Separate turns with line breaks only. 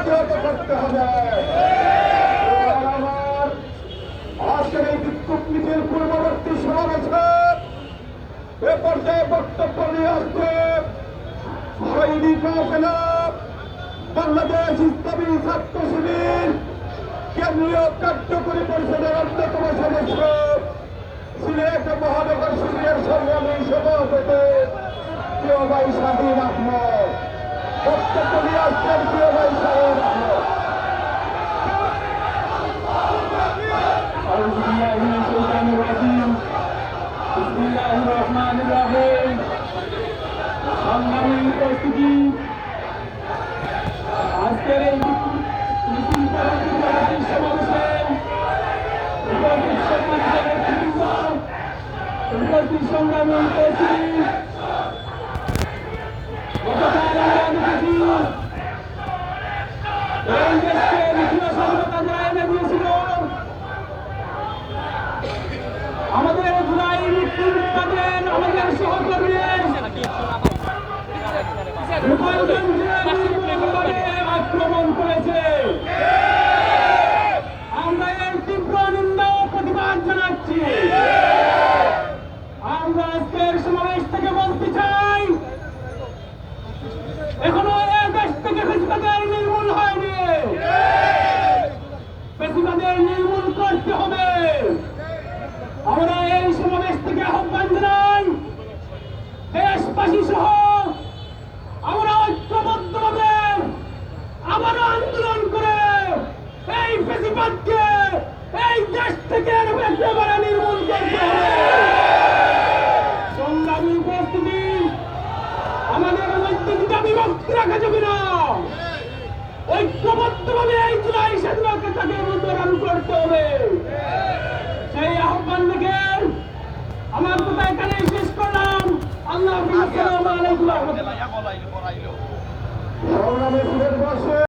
প্রতিহত করতে হবে। আমার আজকের এই বিক্ষোভ মিছিল পূর্ববর্তী সমাবেশে এ পর্যায়ে বক্তব্য নিয়ে আসছে শহীদি কাফেলা বাংলাদেশ ইসলামী ছাত্র শিবির কেন্দ্রীয় কার্যকরী পরিষদের অন্যতম সদস্য সিলেট মহানগর শিবিরের সংগ্রামী সভাপতি প্রিয় ভাই শাহীন আহমদ। বক্তব্য নিয়ে আসছেন প্রিয় ভাই শাহীন আহমদ। বিসমিল্লাহির রহমানির রহিম। সংগ্রামী উপস্থিতি, আজকের এই মিছিল পরবর্তী সমাবেশে উপস্থিত সংগ্রামী উপস্থিতি, গতকাল আমরা দেখেছি এই দেশকে দ্বিতীয় স্বাধীনতা যারা এনে দিয়েছিল, আমাদের জুলাই মৃত্যুর উৎপাদন আমাদের সহকর্মীদের আক্রমণ করেছে। আমরা এর তীব্র নিন্দা ও প্রতিবাদ জানাচ্ছি। আমরা আজকের সমাবেশ থেকে বলতে চাই, এখনো এই দেশ থেকে ফেসিবাদের নির্মূল হয়নি। ফেসিবাদের নির্মূল করতে হবে। আমরা এই সমাবেশ থেকে আহ্বান জানাই, দেশবাসী সহ আমরা ঐক্যবদ্ধভাবে আবারও আন্দোলন করে এই ফেসিবাদকে এই দেশ থেকে একেবারে নির্মূল করতে হবে। সংগ্রামী উপস্থিতি, আমাদের মধ্যে দুটা বিভক্তি রাখা যাবে না। ঐক্যবদ্ধভাবে এই জুলাই স্বাধীনতাকে অনুসরণ করতে হবে। সেই আহ্বান থেকে আমার কথা এখানে শেষ করলাম। আল্লাহ হাফেজ। আসসালামু আলাইকুম।